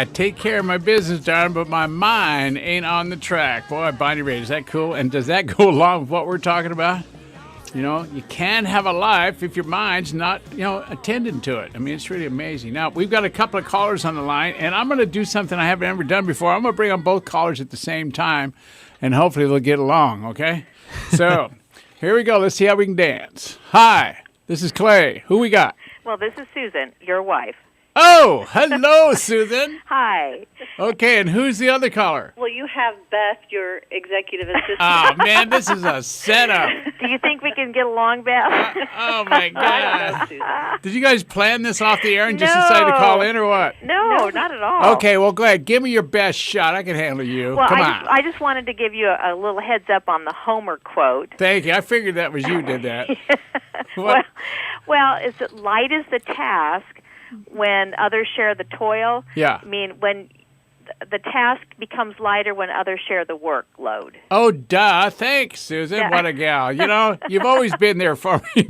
I take care of my business, darling, but my mind ain't on the track. Boy, Bonnie Raitt, is that cool? And does that go along with what we're talking about? You know, you can't have a life if your mind's not, attending to it. I mean, it's really amazing. Now, we've got a couple of callers on the line, and I'm going to do something I haven't ever done before. I'm going to bring on both callers at the same time, and hopefully they'll get along, okay? So, here we go. Let's see how we can dance. Hi, this is Clay. Who we got? Well, this is Susan, your wife. Oh, hello, Susan. Hi. Okay, and who's the other caller? Well, you have Beth, your executive assistant. Oh, man, this is a setup. Do you think we can get along, Beth? Oh, my I don't God. know, Susan. Did you guys plan this off the air and just No. decide to call in or what? No, not at all. Okay, well, go ahead. Give me your best shot. I can handle you. Well, Come I on. just, I just wanted to give you a little heads up on the Homer quote. Thank you. I figured that was you who did that. well, What? is it light is the task when others share the toil? Yeah. I mean, when the task becomes lighter when others share the workload. Oh, duh. Thanks, Susan. Yeah. What a gal. You know, you've always been there for me.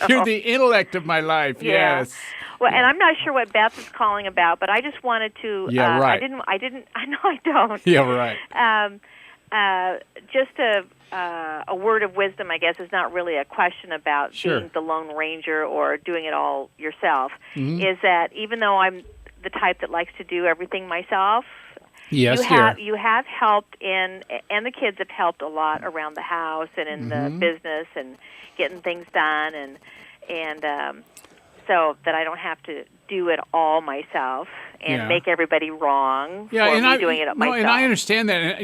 You're the intellect of my life. Yeah. Yes. Well, and I'm not sure what Beth is calling about, but I just wanted to. Yeah, right. I didn't. I know I don't. Yeah, right. Just a word of wisdom, I guess, is not really a question about Sure. being the Lone Ranger or doing it all yourself. Mhm. Is that even though I'm the type that likes to do everything myself, Yes, you have helped in, and the kids have helped a lot around the house and in the business and getting things done, and so that I don't have to do it all myself and Yeah. make everybody wrong Yeah, for and me doing it no, myself. and I understand that.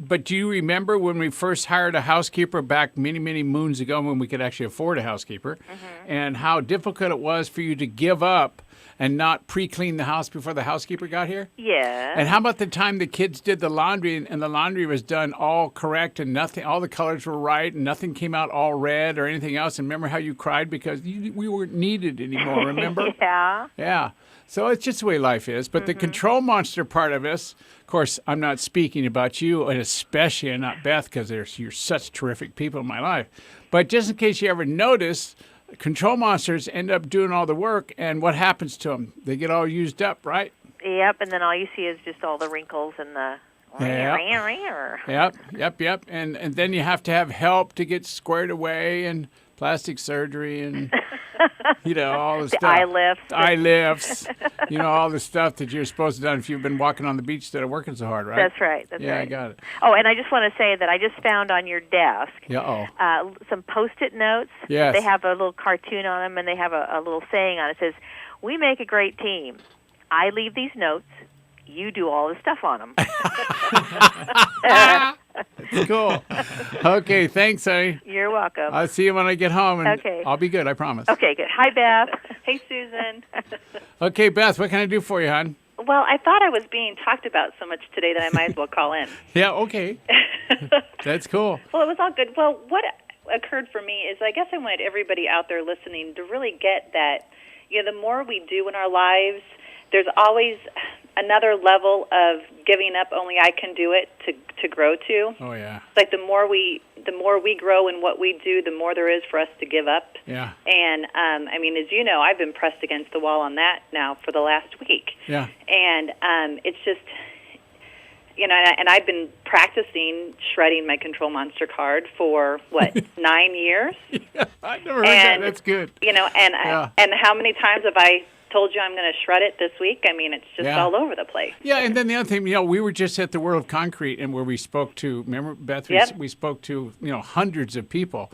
But do you remember when we first hired a housekeeper back many, many moons ago when we could actually afford a housekeeper, and how difficult it was for you to give up and not pre-clean the house before the housekeeper got here? Yeah. And how about the time the kids did the laundry and the laundry was done all correct and nothing, all the colors were right and nothing came out all red or anything else? And remember how you cried because we weren't needed anymore, remember? Yeah. Yeah. So it's just the way life is. But the control monster part of us, of course, I'm not speaking about you, and especially not Beth, because you're such terrific people in my life. But just in case you ever notice, control monsters end up doing all the work, and what happens to them? They get all used up, right? Yep, and then all you see is just all the wrinkles and the... Yep. And then you have to have help to get squared away and plastic surgery and, all the stuff. eye lifts. Eye lifts. All the stuff that you're supposed to do if you've been walking on the beach instead of working so hard, right? That's right. That's Yeah, right. I got it. Oh, and I just want to say that I just found on your desk some Post-it notes. Yes. They have a little cartoon on them, and they have a little saying on it. It says, "We make a great team. I leave these notes. You do all the stuff on them." It's cool. Okay, thanks, honey. You're welcome. I'll see you when I get home, and Okay. I'll be good, I promise. Okay, good. Hi, Beth. Hey, Susan. Okay, Beth, what can I do for you, hon? Well, I thought I was being talked about so much today that I might as well call in. Yeah, okay. That's cool. Well, it was all good. Well, what occurred for me is I guess I wanted everybody out there listening to really get that, the more we do in our lives, there's always another level of giving up, only I can do it, to grow to. Oh, yeah. Like the more we grow in what we do, the more there is for us to give up. Yeah. And, as you know, I've been pressed against the wall on that now for the last week. Yeah. And it's just, and I've been practicing shredding my Control Monster card for, 9 years? Yeah, I've never heard that. That's good. And how many times have I told you I'm going to shred it this week? It's just all over the place. Yeah, and then the other thing, we were just at the World of Concrete, and where we spoke to, remember, Beth? Yep. We spoke to, hundreds of people.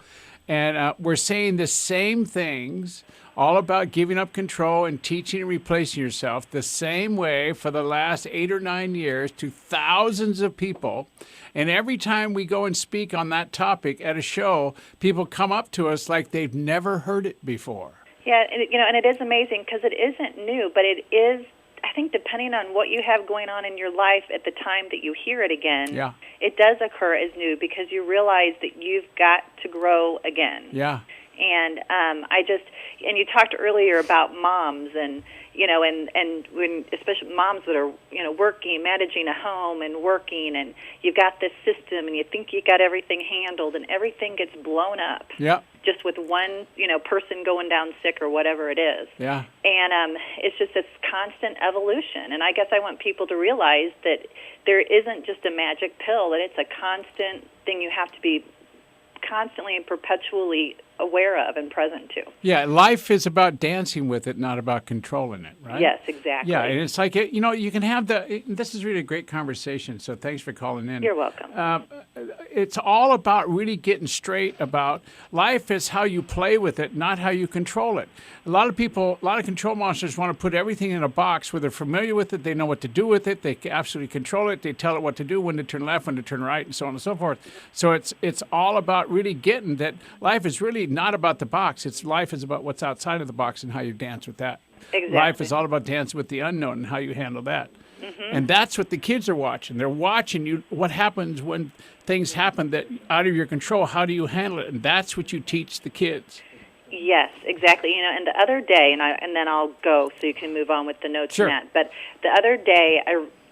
And we're saying the same things, all about giving up control and teaching and replacing yourself the same way for the last 8 or 9 years to thousands of people. And every time we go and speak on that topic at a show, people come up to us like they've never heard it before. Yeah, and it is amazing because it isn't new, but it is, I think, depending on what you have going on in your life at the time that you hear it again, it does occur as new because you realize that you've got to grow again. Yeah. And and you talked earlier about moms and when especially moms that are working, managing a home and working, and you've got this system and you think you got everything handled and everything gets blown up. Yeah. just with one, person going down sick or whatever it is. Yeah. And it's just this constant evolution. And I guess I want people to realize that there isn't just a magic pill, that it's a constant thing you have to be constantly and perpetually aware of and present to. Yeah, life is about dancing with it, not about controlling it, right? Yes, exactly. Yeah, and it's like, you can have this is really a great conversation, so thanks for calling in. You're welcome. It's all about really getting straight about life is how you play with it, not how you control it. A lot of control monsters want to put everything in a box where they're familiar with it, they know what to do with it, they absolutely control it, they tell it what to do, when to turn left, when to turn right, and so on and so forth. So it's all about really getting that life is really not about the box. Life is about what's outside of the box and how you dance with that. Exactly. Life is all about dancing with the unknown and how you handle that. Mm-hmm. And that's what the kids are watching. They're watching you. What happens when things happen that out of your control? How do you handle it? And that's what you teach the kids. Yes, exactly. And the other day, and then I'll go so you can move on with the notes. Sure. And that. But the other day,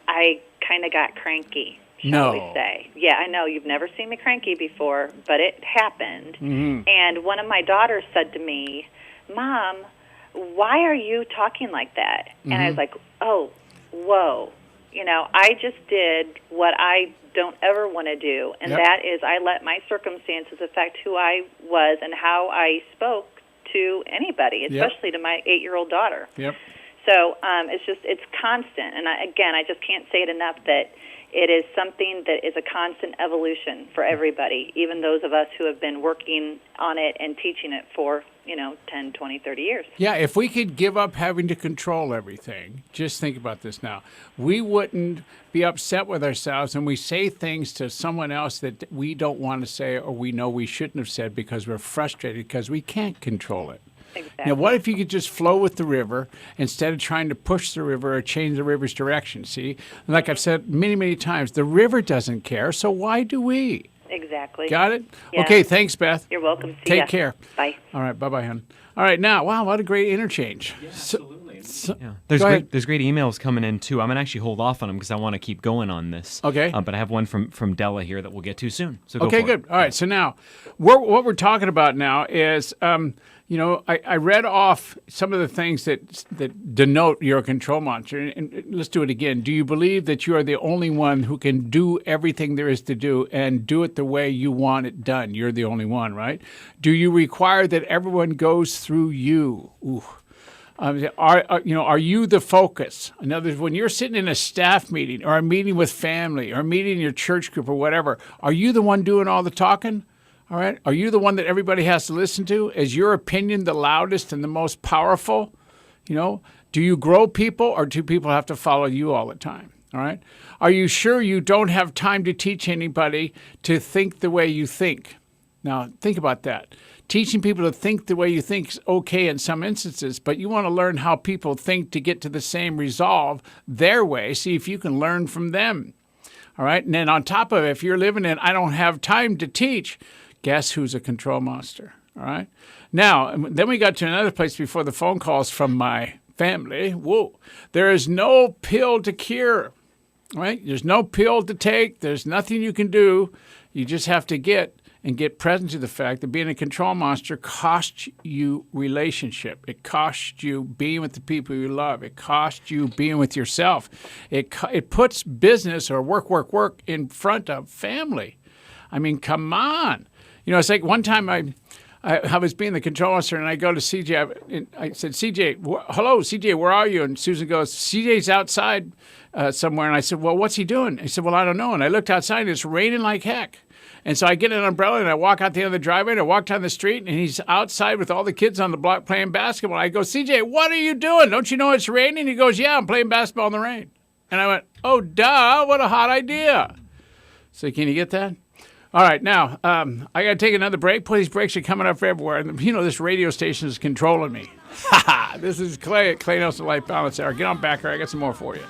I kind of got cranky. Shall we say? Yeah, I know you've never seen me cranky before, but it happened. Mm-hmm. And one of my daughters said to me, "Mom, why are you talking like that?" Mm-hmm. And I was like, "Oh, whoa. I just did what I don't ever want to do, and that is I let my circumstances affect who I was and how I spoke to anybody, especially to my 8-year-old daughter." Yep. So it's constant. And I just can't say it enough that it is something that is a constant evolution for everybody, even those of us who have been working on it and teaching it for, 10, 20, 30 years. Yeah, if we could give up having to control everything, just think about this now. We wouldn't be upset with ourselves and we say things to someone else that we don't want to say or we know we shouldn't have said because we're frustrated because we can't control it. Exactly. Now, what if you could just flow with the river instead of trying to push the river or change the river's direction? See, like I've said many, many times, the river doesn't care, so why do we? Exactly. Got it? Yeah. Okay, thanks, Beth. You're welcome. See Take ya. care. Bye. All right, bye-bye, hon. All right, now, wow, what a great interchange. Yeah, absolutely. Yeah. There's great emails coming in, too. I'm going to actually hold off on them because I want to keep going on this. Okay. But I have one from Della here that we'll get to soon. So go okay, for good. it. All right, so now, what we're talking about now is, I read off some of the things that denote your control monster, and let's do it again. Do you believe that you are the only one who can do everything there is to do and do it the way you want it done? You're the only one, right? Do you require that everyone goes through you? Ooh. Are you the focus? In other words, when you're sitting in a staff meeting or a meeting with family or a meeting in your church group or whatever, are you the one doing all the talking? All right. Are you the one that everybody has to listen to? Is your opinion the loudest and the most powerful? Do you grow people or do people have to follow you all the time? All right. Are you sure you don't have time to teach anybody to think the way you think? Now, think about that. Teaching people to think the way you think is okay in some instances, but you want to learn how people think to get to the same resolve their way. See if you can learn from them. All right. And then on top of it, if you're living in, I don't have time to teach, guess who's a control monster? All right. Now, then we got to another place before the phone calls from my family. Whoa. There is no pill to cure. All right. There's no pill to take. There's nothing you can do. You just have to get present to the fact that being a control monster costs you relationship. It costs you being with the people you love. It costs you being with yourself. It puts business or work in front of family. I mean, come on. It's like one time I was being the control monster and I go to CJ. And I said, CJ, hello, CJ, where are you? And Susan goes, CJ's outside somewhere. And I said, well, what's he doing? He said, well, I don't know. And I looked outside and it's raining like heck. And so I get an umbrella and I walk out the end of the driveway and I walk down the street and he's outside with all the kids on the block playing basketball. I go, CJ, what are you doing? Don't you know it's raining? He goes, yeah, I'm playing basketball in the rain. And I went, oh, duh, what a hot idea. So can you get that? All right, now, I got to take another break. Please, breaks are coming up everywhere. And, this radio station is controlling me. This is Clay Nelson Life Balance Hour. Get on back here. I got some more for you.